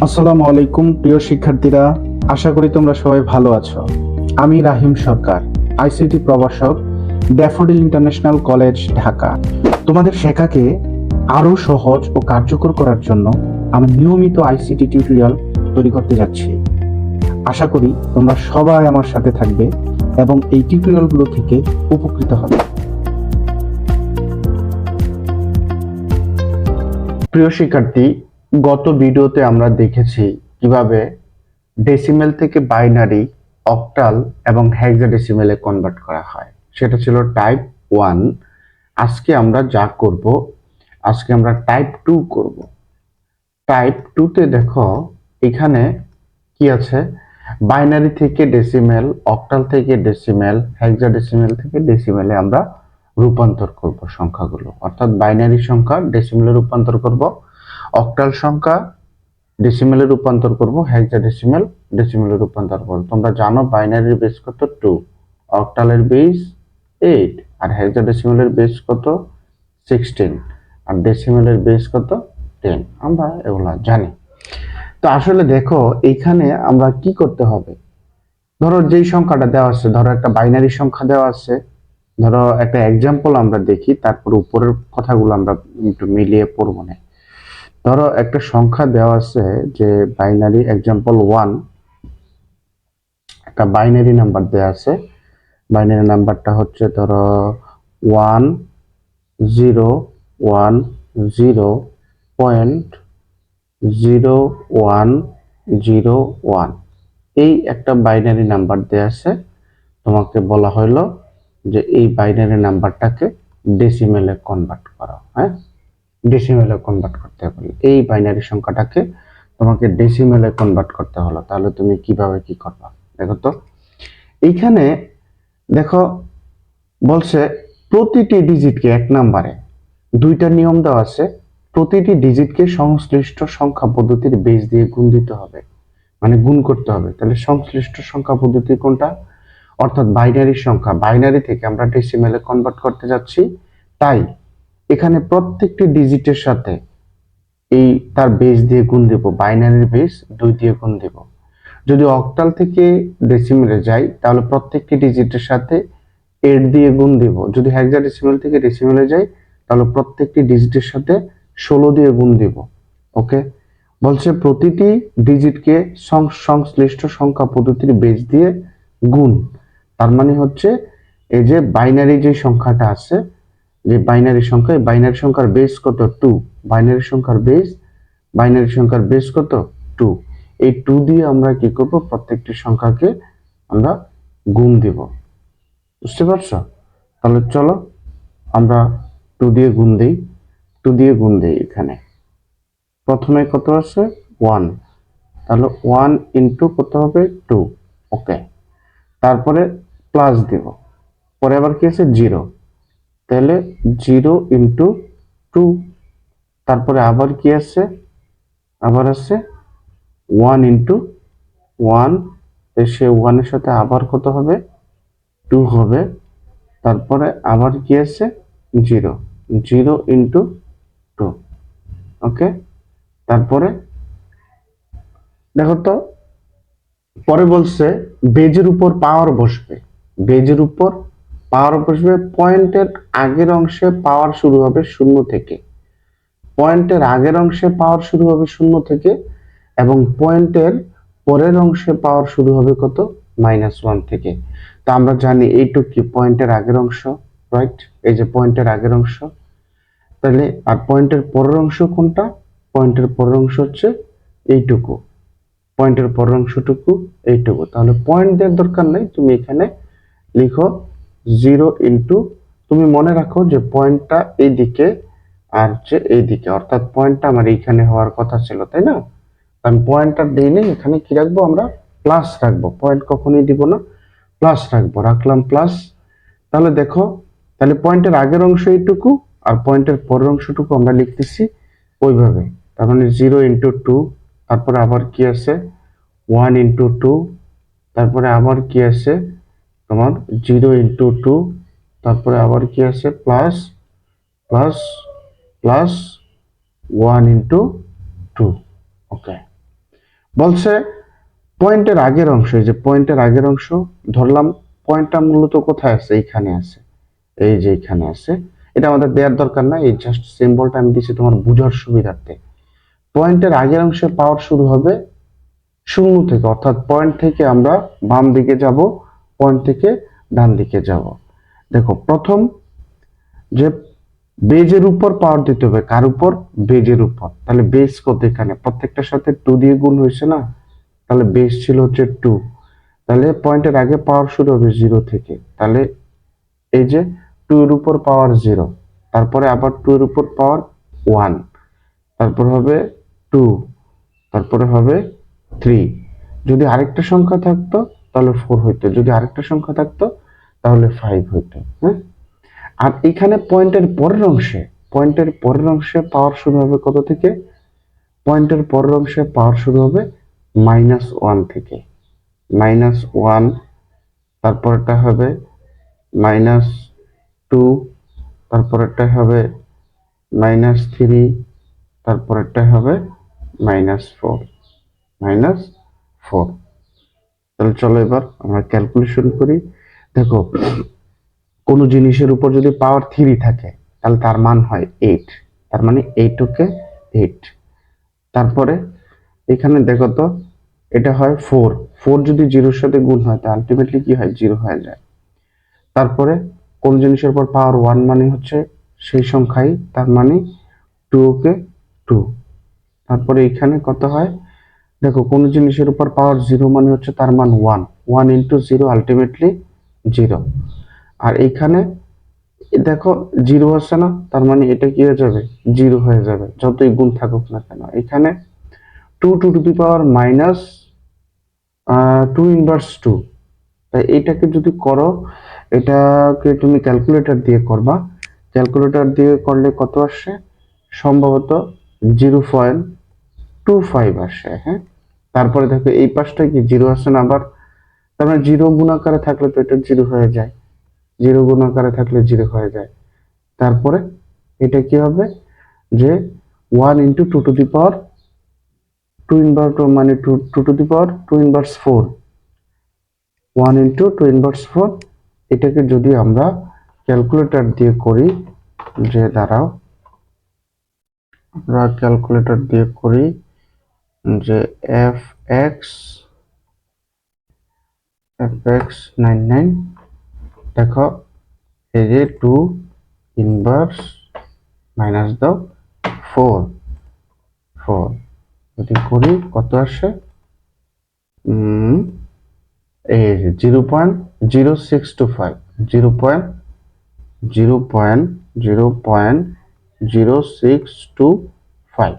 আসসালামু আলাইকুম প্রিয় শিক্ষার্থীরা, আশা করি তোমরা সবাই ভালো আছো। আমি রাহিম সরকার, আইসিটি প্রভাষক, ড্যাফোডিল ইন্টারন্যাশনাল কলেজ, ঢাকা। তোমাদের শেখাকে আরো সহজ ও কার্যকর করার জন্য আমি নিয়মিত আইসিটি টিউটোরিয়াল তৈরি করতে যাচ্ছি। আশা করি তোমরা সবাই আমার সাথে থাকবে এবং এই টিউটোরিয়ালগুলো থেকে উপকৃত হবে। প্রিয় শিক্ষার্থী, গত ভিডিওতে আমরা দেখেছি কিভাবে ডেসিমেল থেকে বাইনারি, অক্টাল এবং হেক্সাডেসিমেলে কনভার্ট করা হয়। সেটা ছিল টাইপ 1। আজকে আমরা টাইপ 2 করব। টাইপ 2 তে দেখো এখানে কি আছে, বাইনারি থেকে ডেসিমেল, অক্টাল থেকে ডেসিমেল, হেক্সাডেসিমেল থেকে ডেসিমেলে আমরা রূপান্তর করব সংখ্যাগুলো। অর্থাৎ বাইনারি সংখ্যা ডেসিমেলে রূপান্তর করব, অক্টাল সংখ্যা ডেসিমেলে রূপান্তর করব, হেক্সাডেসিমেল ডেসিমেলে রূপান্তর করব। তোমরা জানো বাইনারির বেস কত 2, অক্টালের বেস 8, আর হেক্সাডেসিমেলের বেস কত 16, আর ডেসিমেলের বেস কত 10। আমরা এগুলা জানি। তো আসলে দেখো এইখানে আমরা কি করতে হবে। ধরো যেই সংখ্যাটা দেওয়া আছে, ধরো একটা বাইনারি সংখ্যা দেওয়া আছে, ধরো একটা এক্সাম্পল আমরা দেখি, তারপর উপরের কথাগুলো আমরা একটু মিলিয়ে পড়বো না। ধরো একটা সংখ্যা দেওয়া আছে যে বাইনারি এক্সাম্পল 1, একটা বাইনারি নাম্বার দেওয়া আছে। বাইনারি নাম্বারটা হচ্ছে ধরো 1010.0101। এই একটা বাইনারি নাম্বার দেওয়া আছে। তোমাকে বলা হলো যে এই বাইনারি নাম্বারটাকে ডেসিমেলে কনভার্ট করো। হ্যাঁ, ডেসিমেলে কনভার্ট করতে হবে। এই বাইনারি সংখ্যাটাকে তোমাকে ডেসিমেলে কনভার্ট করতে হলো। তাহলে তুমি কিভাবে কি করবা দেখো তো। এইখানে দেখো বলছে প্রতিটি ডিজিটকে, এক নম্বরে দুইটা নিয়ম দেওয়া আছে। প্রতিটি ডিজিটকে সংশ্লিষ্ট সংখ্যা পদ্ধতির বেস দিয়ে গুণ দিতে হবে, মানে গুণ করতে হবে। তাহলে সংশ্লিষ্ট সংখ্যা পদ্ধতি কোনটা? অর্থাৎ বাইনারি সংখ্যা, বাইনারি থেকে আমরা ডেসিমেলে কনভার্ট করতে যাচ্ছি। তাই এখানে প্রত্যেকটি ডিজিটের সাথে এই তার বেস দিয়ে গুণ দেব, বাইনারির বেস 2 দিয়ে গুণ দেব। যদি অক্টাল থেকে ডেসিমেলে যাই তাহলে প্রত্যেকটি ডিজিটের সাথে 8 দিয়ে গুণ দেব। যদি হেক্সাডেসিমেল থেকে ডেসিমেলে যাই তাহলে প্রত্যেকটি ডিজিটের সাথে 16 দিয়ে গুণ দেব। ওকে, বলছে প্রতিটি ডিজিটকে সংশ্লিষ্ট সংখ্যা পদ্ধতির বেস দিয়ে গুণ। তার মানে হচ্ছে এই যে বাইনারি যে সংখ্যাটা আছে, যে বাইনারি সংখ্যা, বাইনারি সংখ্যার বেস কত 2, বাইনারি সংখ্যার বেস কত 2। এই 2 দিয়ে আমরা কি করব, প্রত্যেকটি সংখ্যাকে আমরা গুণ দিব। বুঝতে পারছো? তাহলে চলো আমরা 2 দিয়ে গুণ দেই। এখানে প্রথমে কত আছে 1, তাহলে 1 ইন্টু কত হবে 2। ওকে, তারপরে প্লাস দিব, পরে আবার কি আছে 0, তাহলে 0 ইন্টু 2। তারপরে আবার কি আছে, আবার আছে 1 ইন্টু 1, সে 1 এর সাথে আবার কত হবে 2 হবে। তারপরে আবার কি আছে 0, 0 ইন্টু 2। ওকে, তারপরে দেখো তো পরে বলছে বেজের উপর পাওয়ার বসবে। বেজের উপর পাওয়ার বসবে, পয়েন্টের আগের অংশে পাওয়ার শুরু হবে 0 থেকে। পয়েন্টের আগের অংশে পাওয়ার শুরু হবে 0 থেকে, এবং পয়েন্টের পরের অংশে পাওয়ার শুরু হবে কত -1 থেকে। তো আমরা জানি এইটুকু কি পয়েন্টের আগের অংশ, রাইট? এই যে পয়েন্টের আগের অংশ। তাহলে আর পয়েন্টের পরের অংশ কোনটা? পয়েন্টের পরের অংশ হচ্ছে এইটুকু, পয়েন্টের পরের অংশটুকু এইটুকু। তাহলে পয়েন্ট দেওয়ার দরকার নেই, তুমি এখানে লিখো 0 ইন্টু, তুমি মনে রাখো যে পয়েন্টটা এইদিকে আর হচ্ছে এইদিকে, অর্থাৎ পয়েন্টটা আমার এইখানে হওয়ার কথা ছিল, তাই না? আমি পয়েন্টটা দিই নেই, এখানে কি রাখবো আমরা প্লাস রাখবো। পয়েন্ট কখনোই দিব না, প্লাস রাখবো, রাখলাম প্লাস। তাহলে দেখো, তাহলে পয়েন্টের আগের অংশ এইটুকু আর পয়েন্টের পরের অংশটুকু আমরা লিখতেছি ওইভাবে। তার মানে 0 ইন্টু 2, তারপরে আবার কি আছে 1 ইন্টু 2, তারপরে আবার কি আছে তোমার 0 ইন্টু 2, তারপরে আবার কি আছে প্লাস প্লাস প্লাস 1 ইন্টু 2। ওকে, বলছে পয়েন্টের আগের অংশ, এই যে পয়েন্টের আগের অংশ ধরলাম, পয়েন্টটা মূলত কোথায় আছে, এইখানে আছে, এই যে এইখানে আছে। এটা আমাদের দেওয়ার দরকার না, এই জাস্ট সিম্বলটা আমি দিচ্ছি তোমার বুঝার সুবিধার্থে। পয়েন্টের আগের অংশে পাওয়ার শুরু হবে শূন্য থেকে, অর্থাৎ পয়েন্ট থেকে আমরা বাম দিকে যাব, পয়েন্ট থেকে ডান দিকে যাব। দেখো প্রথম যে বেজের উপর পাওয়ার দিতে হবে, কার উপর, বেজের উপর। তাহলে বেজ কত, এখানে প্রত্যেকটার সাথে 2 দিয়ে গুণ হয়েছে না, তাহলে বেজ ছিল হচ্ছে 2। তাহলে পয়েন্টের আগে পাওয়ার শুরু হবে 0 থেকে, তাহলে এই যে 2 এর উপর পাওয়ার 0, তারপরে আবার 2 এর উপর পাওয়ার 1, তারপর হবে 2, তারপরে হবে 3। যদি আরেকটা সংখ্যা থাকতো তাহলে 4 হইতো, যদি আরেকটা সংখ্যা থাকতো তাহলে 5 হইতো। হ্যাঁ, আর এখানে পয়েন্টের পরের অংশে পাওয়ার শুরু হবে কত থেকে, পয়েন্টের পরের অংশে পাওয়ার শুরু হবে -1 থেকে, -1, তারপরটা হবে -2, তারপরটা হবে -3, তারপরটা হবে -4, -4। তাহলে চলো এবার আমরা ক্যালকুলেশন করি। দেখো কোনো জিনিসের উপর যদি পাওয়ার 3 থাকে তাহলে তার মান হয় 8, তার মানে 8 ওকে 8। তারপরে এখানে দেখো তো এটা হয় 4, 4 যদি 0 এর সাথে গুণ হয় তা আলটিমেটলি কি হয়, 0 হয়ে যায়। তারপরে কোন জিনিসের উপর পাওয়ার 1 মানে হচ্ছে সেই সংখ্যাই, তার মানে 2 ওকে 2। তারপরে এখানে কত হয়, দেখো কোন জিনিসের উপর পাওয়ার 0 মানে হচ্ছে তার মান 1, 1 ইন্টু 0 আলটিমেটলি 0। আর এইখানে দেখো 0 আছে না, তার মানে এটা কি হয়ে যাবে, 0 হয়ে যাবে যতই গুণ থাকুক না কেন। এখানে 2 to the power minus 2 inverse 2, তাই এটাকে যদি করো, এটাকে তুমি ক্যালকুলেটর দিয়ে করবা, ক্যালকুলেটর দিয়ে করলে কত আসে, সম্ভবত 0.25 আসে। হ্যাঁ, তারপরে দেখো এই পাশটা কি 0 আসে না আবার, তার মানে 0 গুণ আকারে থাকলে তো এটা 0 হয়ে যায়, 0 গুণ আকারে থাকলে 0 হয়ে যায়। তারপরে এটা কি হবে যে 1 into 2 to the power 2 inverse, মানে 2 to the power 2 inverse 4, 1 into 2 inverse 4। এটাকে যদি আমরা ক্যালকুলেটর দিয়ে করি, যে দাঁড়াও আমরা ক্যালকুলেটর দিয়ে করি যে fx99, দেখো এই যে 2 ইনভার্স মাইনাস দাও 4, 4 যদি করি কত আসে, এই যে 0.0625, 0.0625।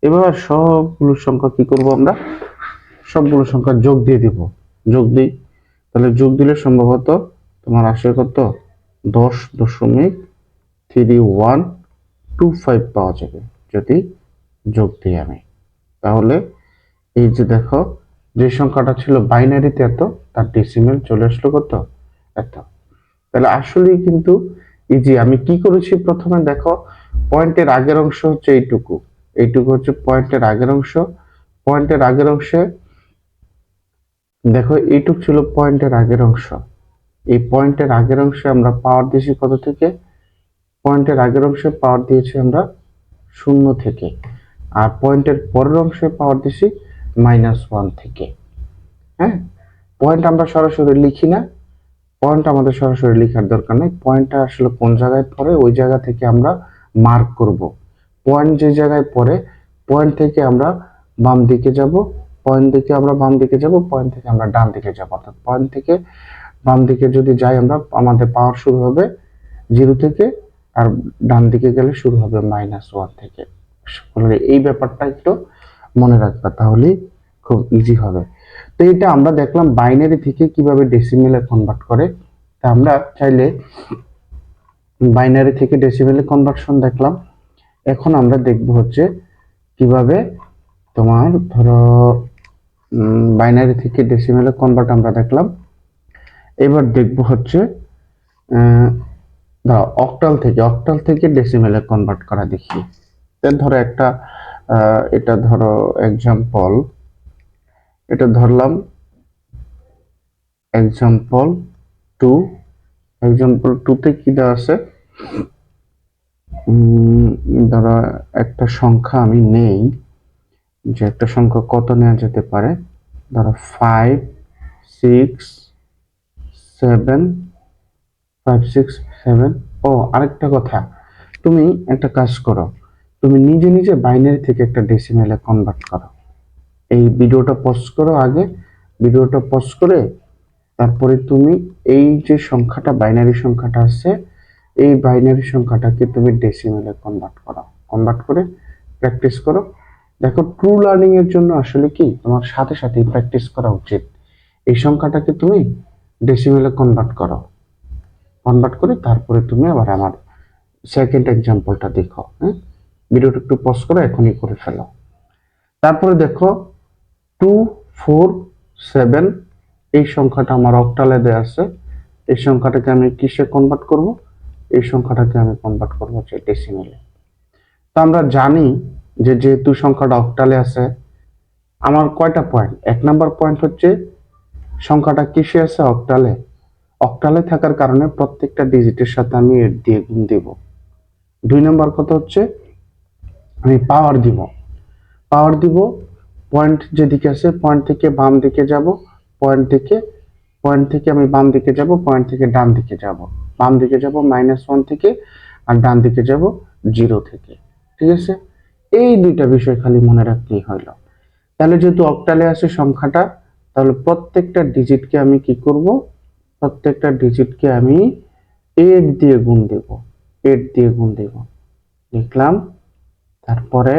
এবার সবগুলো সংখ্যা কি করব আমরা, সবগুলো সংখ্যা যোগ দিয়ে দিব, যোগ দিই। তাহলে যোগ দিলে সম্ভবত তোমার আসে কত, 10.3125 পাওয়া যাবে যদি যোগ দিই আমি। তাহলে এই যে দেখো যে সংখ্যাটা ছিল বাইনারিতে এত, তার ডেসিমেল চলে আসলো কত, এত। তাহলে আসলেই কিন্তু ইজি। আমি কি করেছি প্রথমে দেখো, পয়েন্টের আগের অংশ হচ্ছে এইটুকু, এইটুকু হচ্ছে পয়েন্টের আগের অংশ। পয়েন্টের আগের অংশে দেখো এইটুক ছিল পয়েন্টের আগের অংশ, এই পয়েন্টের আগের অংশে আমরা পাওয়ার দিয়েছি কত থেকে, পয়েন্টের আগের অংশে পাওয়ার দিয়েছি আমরা 0 থেকে, আর পয়েন্টের পরের অংশে পাওয়ার দিয়েছি -1 থেকে। হ্যাঁ, পয়েন্ট আমরা সরাসরি লিখি না, পয়েন্ট আমাদের সরাসরি লেখার দরকার নেই, পয়েন্টটা আসলে কোন জায়গায় পড়ে ওই জায়গা থেকে আমরা মার্ক করব। পয়েন্ট যে জায়গায় পড়ে, পয়েন্ট থেকে আমরা বাম দিকে যাব, পয়েন্ট থেকে আমরা বাম দিকে যাব, পয়েন্ট থেকে আমরা ডান দিকে যাব। অর্থাৎ পয়েন্ট থেকে বাম দিকে যদি যাই আমরা, আমাদের পাওয়ার শুরু হবে 0 থেকে, আর ডান দিকে গেলে শুরু হবে -1 থেকে। এই ব্যাপারটা একটু মনে রাখবা, তাহলেই খুব ইজি হবে। তো এটা আমরা দেখলাম বাইনারি থেকে কিভাবে ডেসিমেলে কনভার্ট করে। তা আমরা চাইলে বাইনারি থেকে ডেসিমেলে কনভার্সন দেখলাম, এখন আমরা দেখব হচ্ছে কিভাবে তোমার ধরো বাইনারি থেকে ডেসিমেলে কনভার্ট আমরা দেখলাম, এবার দেখব হচ্ছে ধরো অক্টাল থেকে ডেসিমেলে কনভার্ট করা দেখি। ধরো একটা এটা ধরো এক্সাম্পল এটা ধরলাম এক্সাম্পল 2। এক্সাম্পল 2 তে কি দেওয়া আছে, ধরো একটা সংখ্যা আমি নেই, যে একটা সংখ্যা কত নেওয়া যেতে পারে, ধরো 5 6 7 5 6 7। ও আরেকটা কথা, তুমি একটা কাজ করো, তুমি নিজে নিজে বাইনারি থেকে একটা ডেসিমেলে কনভার্ট করো। এই ভিডিওটা পোস্ট করো আগে, ভিডিওটা পোস্ট করে তারপরে তুমি এই যে সংখ্যাটা বাইনারি সংখ্যাটা আছে, এই বাইনারি সংখ্যাটাকে তুমি ডেসিমেলে কনভার্ট করো, কনভার্ট করে প্র্যাকটিস করো। দেখো ট্রু লার্নিং এর জন্য আসলে কি তোমার সাথে সাথেই প্র্যাকটিস করা উচিত। এই সংখ্যাটাকে তুমি ডেসিমেলে কনভার্ট করো, কনভার্ট করে তারপরে তুমি আবার আমার সেকেন্ড এক্সাম্পলটা দেখো। হ্যাঁ, ভিডিওটা একটু পজ করে এখনই করে ফেলো। তারপরে দেখো 2 4 7, এই সংখ্যাটা আমার অক্টালে দেয়া আছে। এই সংখ্যাটাকে আমি কিসে কনভার্ট করব, এই সংখ্যাটাকে আমি কনভার্ট করব হচ্ছে ডেসিমেলে। তো আমরা জানি যে যেহেতু সংখ্যাটা অক্টালে আছে, আমার কয়টা পয়েন্ট, এক নাম্বার পয়েন্ট হচ্ছে সংখ্যাটা কিসে আছে, অক্টালে। অক্টালে থাকার কারণে প্রত্যেকটা ডিজিটের সাথে আমি 8 দিয়ে গুণ দেব। 2 নাম্বার কথা হচ্ছে আমি পাওয়ার দিব, পাওয়ার দিব পয়েন্ট যেদিকে আছে পয়েন্ট থেকে বাম দিকে যাব, পয়েন্ট থেকে আমি বাম দিকে যাব, পয়েন্ট থেকে ডান দিকে যাব। বাম দিকে যাব -1 থেকে, আর ডান দিকে যাব 0 থেকে। ঠিক আছে, এই দুইটা বিষয় খালি মনে রাখলেই হইল। তাহলে যেহেতু অক্টালে আছে সংখ্যাটা, তাহলে প্রত্যেকটা ডিজিটকে আমি কি করব, প্রত্যেকটা ডিজিটকে আমি 8 দিয়ে গুণ দেব, 8 দিয়ে গুণ দেব, লিখলাম। তারপরে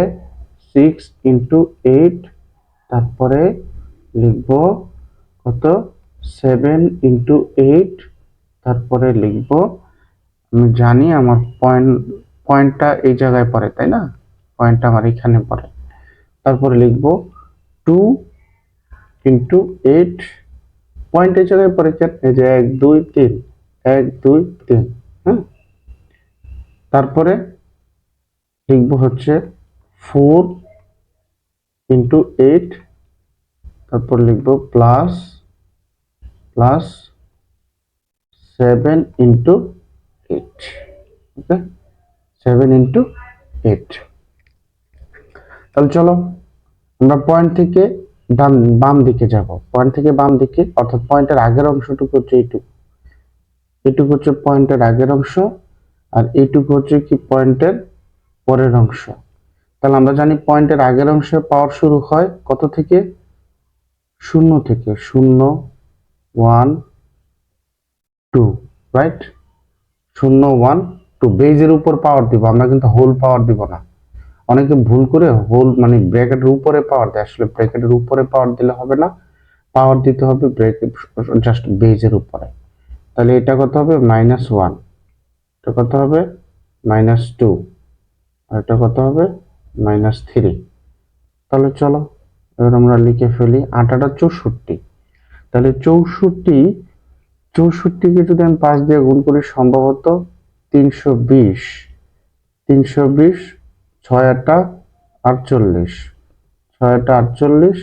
6 ইন্টু 8, তারপরে লিখব কত 7 ইন্টু 8, তারপরে লিখব, আমি জানি আমার পয়েন্টটা এই জায়গায় পড়ে, তাই না, পয়েন্টটা আমার এখানে পড়ে। তারপরে লিখব 2 ইন্টু 8, পয়েন্ট এই জায়গায় পড়ে কেন, এই যে 1 2 3, 1 2 3। হ্যাঁ, তারপরে লিখব হচ্ছে 4 ইন্টু 8, তারপর লিখব প্লাস 7 ইন্টু 8। ওকে, 7 ইন্টু 8। তাহলে চলো আমরা পয়েন্ট থেকে বাম দিকে যাব, পয়েন্ট থেকে বাম দিকে, অর্থাৎ পয়েন্টের আগের অংশটুকু হচ্ছে এইটুকু, এইটুকু হচ্ছে পয়েন্টের আগের অংশ, আর এইটুকু হচ্ছে কি পয়েন্টের পরের অংশ। তাহলে আমরা জানি পয়েন্টের আগের অংশে পাওয়ার শুরু হয় কত থেকে, 0 থেকে, 0 1 2, রাইট, 0 1 2 বেজের উপর পাওয়ার দিব, আমরা কিন্তু হোল পাওয়ার দিব না। অনেকে ভুল করে হোল মানে ব্র্যাকেটের উপরে পাওয়ার দেয়, আসলে ব্র্যাকেটের উপরে পাওয়ার দিলে হবে না, পাওয়ার দিতে হবে ব্র্যাকেট জাস্ট বেজের উপরে। তাহলে এটা কত হবে -1, এটা কত হবে -2, আর এটা কত হবে -3। তাহলে চলো এবার আমরা লিখে ফেলি, 8 8 64। তাহলে 64কে যদি আমি 5 দিয়ে গুণ করি, সম্ভবত 320, 320, 6 8 48, 6 8 48।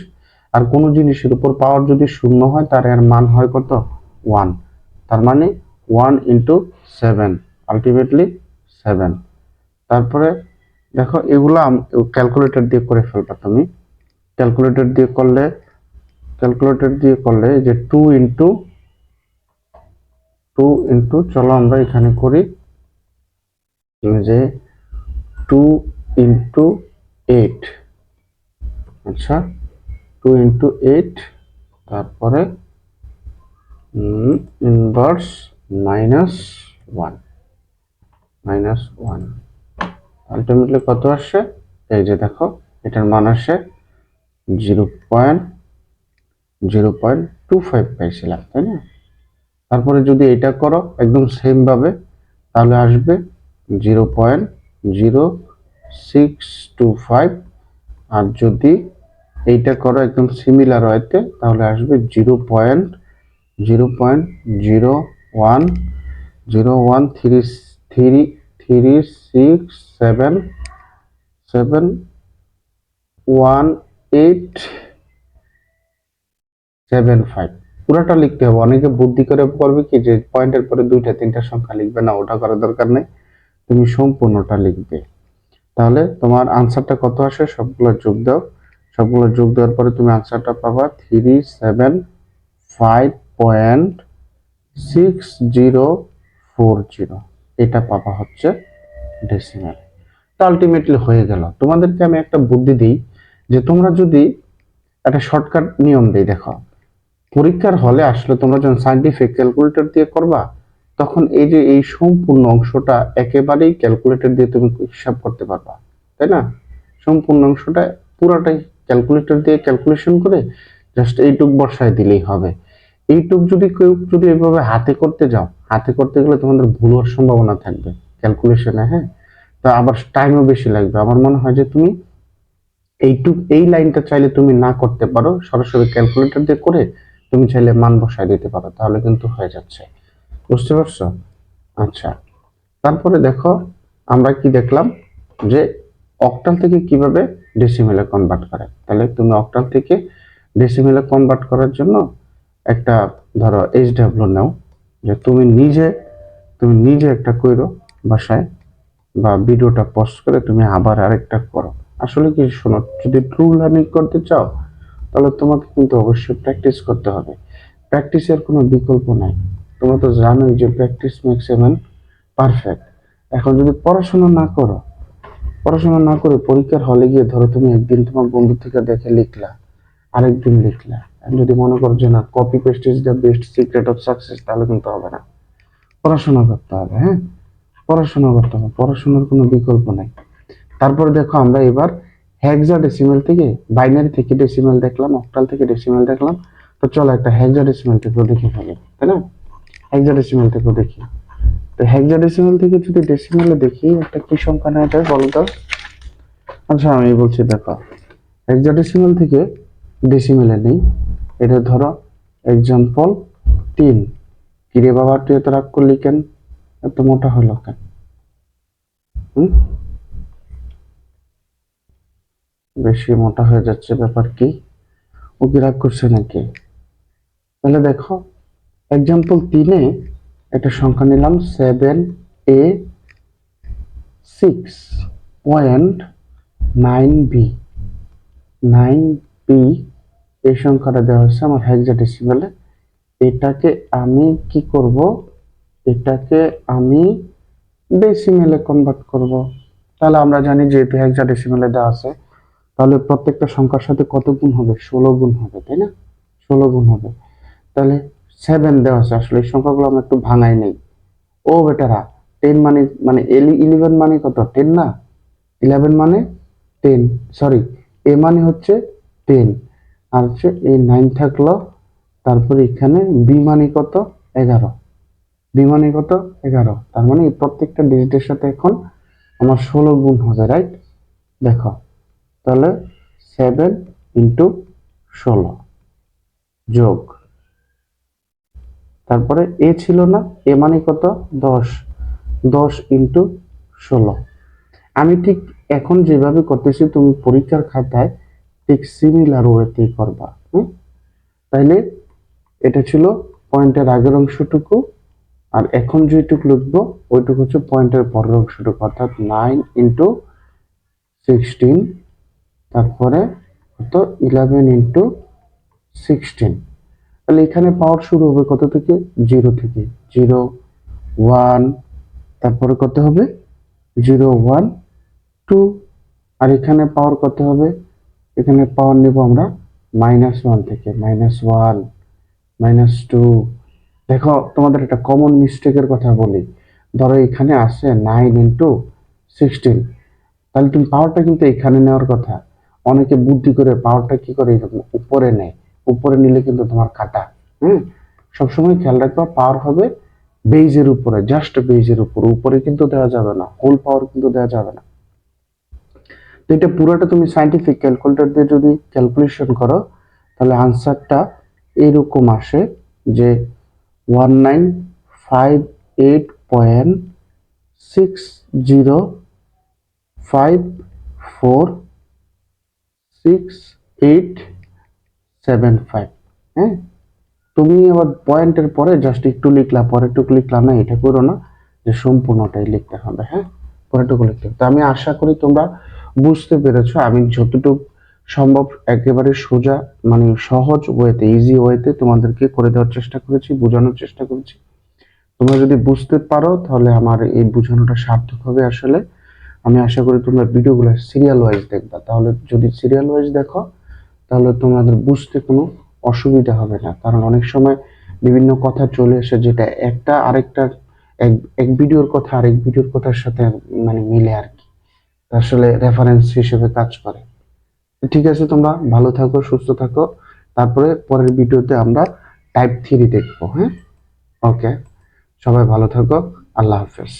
আর কোনো জিনিসের উপর পাওয়ার যদি 0 হয় তার এর মান হয় কত, 1। তার মানে 1 ইন্টু 7, আলটিমেটলি 7। তারপরে দেখো এগুলো ক্যালকুলেটর দিয়ে করে ফেলবা তুমি, ক্যালকুলেটর দিয়ে করলে যে 2 ইন্টু চলো আমরা এখানে করি যে 2 ইন্টু 8, আচ্ছা 2 ইন্টু 8, তারপরে ইনভার্স -1, আলটিমেটলি কত আসে, এই যে দেখো এটার মান আসে 0.25 পাইছিলাম, তাই না। তারপরে যদি এটা করো একদম সেম ভাবে, তাহলে আসবে 0.0625। আর যদি এইটা করো একদম সিমিলার হয়তে, তাহলে আসবে 0.01367718 75 পুরাটা লিখতে হবে। অনেকে বুদ্ধি করে করবে কি যে পয়েন্টের পরে 2টা 3টা সংখ্যা লিখবে না, ওটা করার দরকার নেই, তুমি সম্পূর্ণটা লিখবে। তাহলে তোমার আনসারটা কত আসে সবগুলো যোগ দাও, সবগুলো যোগ দেওয়ার পরে তুমি আনসারটা পাবা 375.6040, এটা পাবা হচ্ছে ডেসিমেল। তো আলটিমেটলি হয়ে গেল। তোমাদেরকে আমি একটা বুদ্ধি দিই যে তোমরা যদি একটা শর্টকাট নিয়ম দিই, দেখো পরীক্ষার হলে আসলে তোমরা যখন সাইন্টিফিক ক্যালকুলেটর দিয়ে করবা তখন এই যে এই সম্পূর্ণ অংশটা একেবারেই ক্যালকুলেটর দিয়ে তুমি হিসাব করতে পারবা, তাই না? সম্পূর্ণ অংশটা পুরাটাই ক্যালকুলেটর দিয়ে ক্যালকুলেশন করে জাস্ট এইটুক বসায় দিলেই হবে। এইটুক যদি কেউ যদি এভাবে হাতে করতে যাও, হাতে করতে গেলে তোমাদের ভুল হওয়ার সম্ভাবনা থাকবে ক্যালকুলেশনে, হ্যাঁ? তো আবার টাইমও বেশি লাগবে। আমার মনে হয় যে তুমি এই লাইনটা চাইলে তুমি না করতে পারো, সরাসরি ক্যালকুলেটর দিয়ে করে তুমি চাইলে মান বসায় দিতে পারো, তাহলে কিন্তু হয়ে যাচ্ছে। বুঝতে পারছো? আচ্ছা, তারপরে দেখো আমরা কি দেখলাম যে অক্টাল থেকে কিভাবে ডেসিমেলে কনভার্ট করে। তাহলে তুমি অক্টাল থেকে ডেসিমেলে কনভার্ট করার জন্য একটা ধরো এইচডব্লিউ নাও, যে তুমি নিজে একটা কইরো বাসায়, বা ভিডিওটা পজ করে তুমি আবার আরেকটা করো। আসলে কি শোনো, যদি ট্রু লার্নিং করতে চাও তাহলে তোমাকে কিন্তু অবশ্যই প্র্যাকটিস করতে হবে। প্র্যাকটিসের কোনো বিকল্প নাই। তোমরা তো জানোই যে practice makes a man perfect. এখন যদি পড়াশোনা না করে পরীক্ষার হলে গিয়ে ধরো তুমি একদিন তোমার বন্ধু থেকে দেখে লিখলা, আরেকদিন লিখলা, আর যদি মনে করো যে না copy paste is the best secret of success, তাহলে কিন্তু হবে না। পড়াশোনা করতে হবে, হ্যাঁ, পড়াশোনা করতে হবে, পড়াশোনার কোনো বিকল্প নাই। তারপরে দেখো আমরা এবার হেক্সাডেসিমাল থেকে, বাইনারি থেকে ডেসিমাল দেখলাম, অক্টাল থেকে ডেসিমাল দেখলাম। তো চলো একটা হেক্সাডেসিমাল থেকেও দেখে ফেলি, তাই না? হেক্সাডেসিমাল থেকেও দেখি। তো হেক্সাডেসিমাল থেকে যদি ডেসিমালে দেখি একটা কি সংখ্যা নেওয়া যায় বলো তো? আচ্ছা আমি বলছি, দেখো হেক্সাডেসিমাল থেকে ডেসিমালে নেই। এটা ধরো এক্সাম্পল 3। কিরে বাবা তুই এত রাগ করলি কেন, এত মোটা হলো কেন? হুম, বেশি মোটা হয়ে যাচ্ছে, ব্যাপার কি? ও কি রাগ করছে নাকি? তাহলে দেখো এক্সাম্পল 3-এ একটা সংখ্যা নিলাম 7a6.9b। 9b এই সংখ্যাটা দেওয়া হচ্ছে আমার হেক্সাডেসিমালে। এটাকে আমি কি করব, এটাকে আমি ডেসিমেলে কনভার্ট করব। তাহলে আমরা জানি যেহেতু হেক্সাডেসিমেলে দেওয়া আছে, তাহলে প্রত্যেকটা সংখ্যার সাথে কত গুণ হবে? 16 গুণ হবে, তাই না? 16 গুণ হবে। তাহলে 7 দেওয়া আছে, আসলে এই সংখ্যাগুলো আমরা একটু ভাঙাই নেই। ও বেটারা, 10 মানে 11 মানে কত? 10 না? 11 মানে 10, সরি, এ মানে হচ্ছে 10, আর হচ্ছে এই 9 থাকলো, তারপরে এখানে বি মানে কত? 11। বি মানে কত? 11। তার মানে এই প্রত্যেকটা ডিজিটের সাথে এখন আমার 16 গুণ হবে, রাইট? দেখো তাহলে 7 × 16 যোগ, তারপরে এ ছিল না, এ মানে কত? 10। 10 × 16। আমি ঠিক এখন যেভাবে করতেছি তুমি পরীক্ষার খাতায় ঠিক সিমিলার ওয়েতেই করবা। তাইলে এটা ছিল পয়েন্টের আগের অংশটুকু, আর এখন যেটুকু লিখবো ওইটুকু হচ্ছে পয়েন্টের পরের অংশটুকু, অর্থাৎ 9 × 16, তারপরে কত? 11 × 16। তাহলে এখানে পাওয়ার শুরু হবে কত থেকে? 0 থেকে। 0, 1, তারপরে কত হবে? 0, 1, 2। আর এখানে পাওয়ার কত হবে? এখানে পাওয়ার নেব আমরা -1 থেকে, -1, -2। দেখো তোমাদের একটা কমন মিস্টেকের কথা বলি। ধরো এখানে আসে 9 × 16, তাহলে তুমি পাওয়ারটা কিন্তু এখানে নেওয়ার কথা। অনেকে বুদ্ধি করে পাওয়ারটা কি করে এরকম উপরে নেয়, উপরে নিলে কিন্তু তোমার কাটা। হুম, সবসময় খেয়াল রাখবা পাওয়ার হবে বেজের উপরে, জাস্ট বেজের উপরে, উপরে কিন্তু দেওয়া যাবে না, হোল পাওয়ার কিন্তু দেওয়া যাবে না। তো এটা পুরোটা তুমি সাইন্টিফিক ক্যালকুলেটর দিয়ে যদি ক্যালকুলেশন করো তাহলে আনসারটা এরকম আসে যে 1958.60546875। হ্যাঁ, তুমি আবার পয়েন্টের পরে জাস্ট একটু লিখলা পরেরটুকু লিখলা না, এটা করো না যে সম্পূর্ণটাই লিখতে হবে। হ্যাঁ, পরেরটুকু লিখতে হবে। তো আমি আশা করি তোমরা বুঝতে পেরেছো আমি যতটুকু সম্ভব একেবারে সোজা মানে সহজ ওয়েতে ইজি ওয়েতে তোমাদেরকে করে দেওয়ার চেষ্টা করেছি, বোঝানোর চেষ্টা করেছি। তোমরা যদি বুঝতে পারো তাহলে আমার এই বোঝানোটা সার্থক হবে। আসলে আমি আশা করি তোমরা ভিডিওগুলো সিরিয়াল ওয়াইজ দেখবা, তাহলে যদি সিরিয়াল ওয়াইজ দেখো তাহলে তোমাদের বুঝতে কোনো অসুবিধা হবে না। কারণ অনেক সময় বিভিন্ন কথা চলে আসে যেটা একটা আরেকটার এক এক ভিডিওর কথা আরেক ভিডিওর কথার সাথে মানে মিলে আর কি, আসলে রেফারেন্স হিসেবে কাজ করে। ঠিক আছে, তোমরা ভালো থাকো, সুস্থ থাকো। তারপরে পরের ভিডিওতে আমরা টাইপ 3 দেখবো। হ্যাঁ, ওকে, সবাই ভালো থাকো। আল্লাহ হাফেজ।